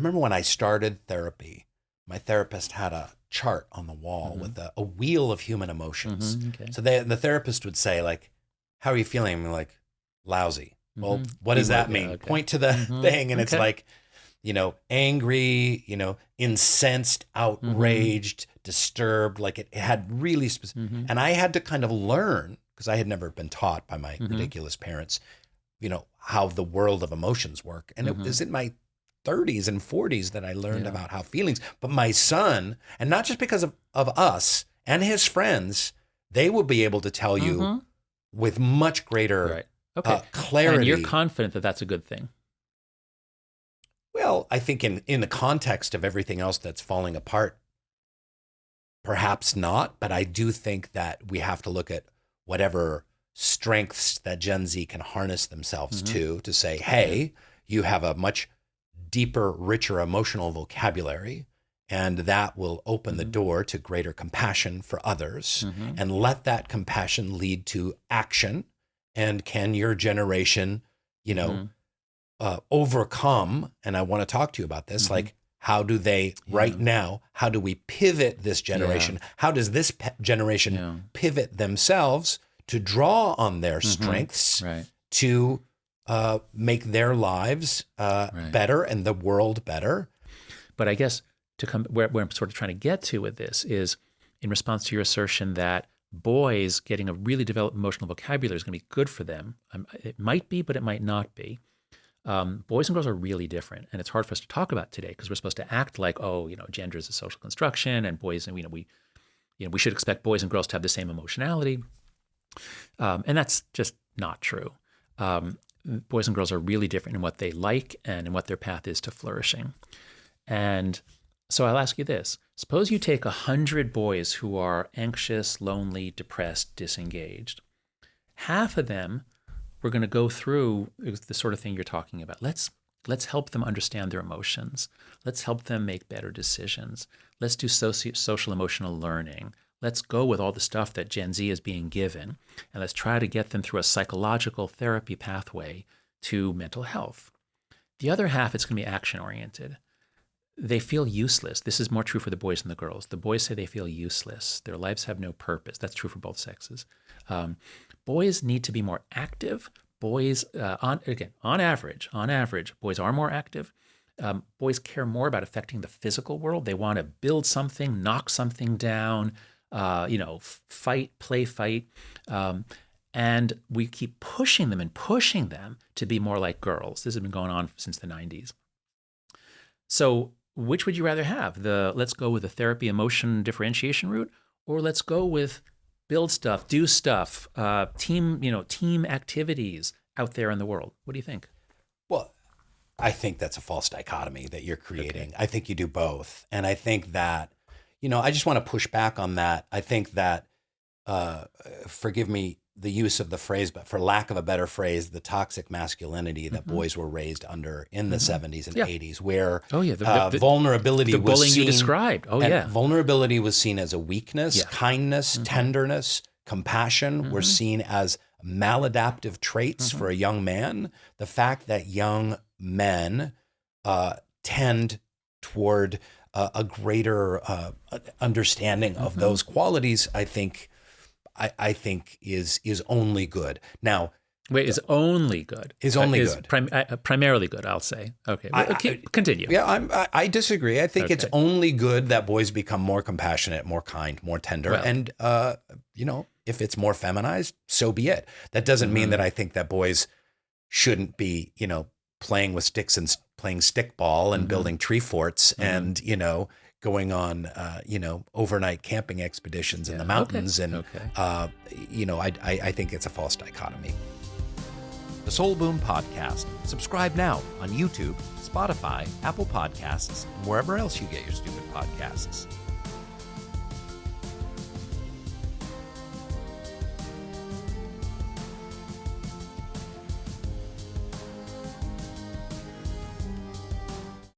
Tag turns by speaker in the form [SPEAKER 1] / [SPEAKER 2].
[SPEAKER 1] remember when I started therapy, my therapist had a chart on the wall with a wheel of human emotions.
[SPEAKER 2] Okay.
[SPEAKER 1] So the therapist would say, like, how are you feeling? I'm like, lousy. Well, what does that mean?
[SPEAKER 2] Okay.
[SPEAKER 1] Point to the thing, and it's like, angry, incensed, outraged, disturbed. Like it had really specific. And I had to kind of learn, because I had never been taught by my ridiculous parents, how the world of emotions work. And it was in my 30s and 40s that I learned about how feelings. But my son, and not just because of us and his friends, they will be able to tell you with much greater clarity.
[SPEAKER 2] And you're confident that that's a good thing.
[SPEAKER 1] Well, I think in the context of everything else that's falling apart, perhaps not, but I do think that we have to look at whatever strengths that Gen Z can harness themselves to say, hey, you have a much deeper, richer emotional vocabulary, and that will open the door to greater compassion for others, and let that compassion lead to action. And can your generation, overcome, and I want to talk to you about this, like, how do they right now, how do we pivot this generation? How does this generation pivot themselves to draw on their strengths to make their lives better and the world better?
[SPEAKER 2] But I guess to come where I'm sort of trying to get to with this is in response to your assertion that boys getting a really developed emotional vocabulary is going to be good for them. It might be, but it might not be. Boys and girls are really different, and it's hard for us to talk about today because we're supposed to act like, gender is a social construction, and boys, and we should expect boys and girls to have the same emotionality, and that's just not true. Boys and girls are really different in what they like and in what their path is to flourishing. And so I'll ask you this: suppose you take 100 boys who are anxious, lonely, depressed, disengaged. Half of them, we're going to go through the sort of thing you're talking about. Let's help them understand their emotions. Let's help them make better decisions. Let's do social emotional learning. Let's go with all the stuff that Gen Z is being given, and let's try to get them through a psychological therapy pathway to mental health. The other half, it's going to be action-oriented. They feel useless. This is more true for the boys than the girls. The boys say they feel useless. Their lives have no purpose. That's true for both sexes. Boys need to be more active. Boys, on average, boys are more active. Boys care more about affecting the physical world. They want to build something, knock something down, fight, play, fight. And we keep pushing them to be more like girls. This has been going on since the 90s. So which would you rather have? Let's go with the therapy emotion differentiation route, or let's go with build stuff, do stuff, team activities out there in the world? What do you think?
[SPEAKER 1] Well, I think that's a false dichotomy that you're creating. Okay. I think you do both. And I think that, I just want to push back on that. I think that, forgive me the use of the phrase, but for lack of a better phrase, the toxic masculinity that boys were raised under in the 70s and 80s, where vulnerability
[SPEAKER 2] the
[SPEAKER 1] was
[SPEAKER 2] bullying
[SPEAKER 1] seen,
[SPEAKER 2] you described.
[SPEAKER 1] Vulnerability was seen as a weakness, kindness, tenderness, compassion were seen as maladaptive traits for a young man. The fact that young men tend toward a greater understanding of those qualities, I think is only good. Now,
[SPEAKER 2] wait, is only good?
[SPEAKER 1] Is only good.
[SPEAKER 2] Primarily good, I'll say. Okay, continue.
[SPEAKER 1] Yeah, I disagree. I think it's only good that boys become more compassionate, more kind, more tender, and if it's more feminized, so be it. That doesn't mean that I think that boys shouldn't be, playing with sticks and playing stickball and building tree forts and going on, overnight camping expeditions in the mountains. I think it's a false dichotomy. The Soul Boom Podcast. Subscribe now on YouTube, Spotify, Apple Podcasts, and wherever else you get your stupid podcasts.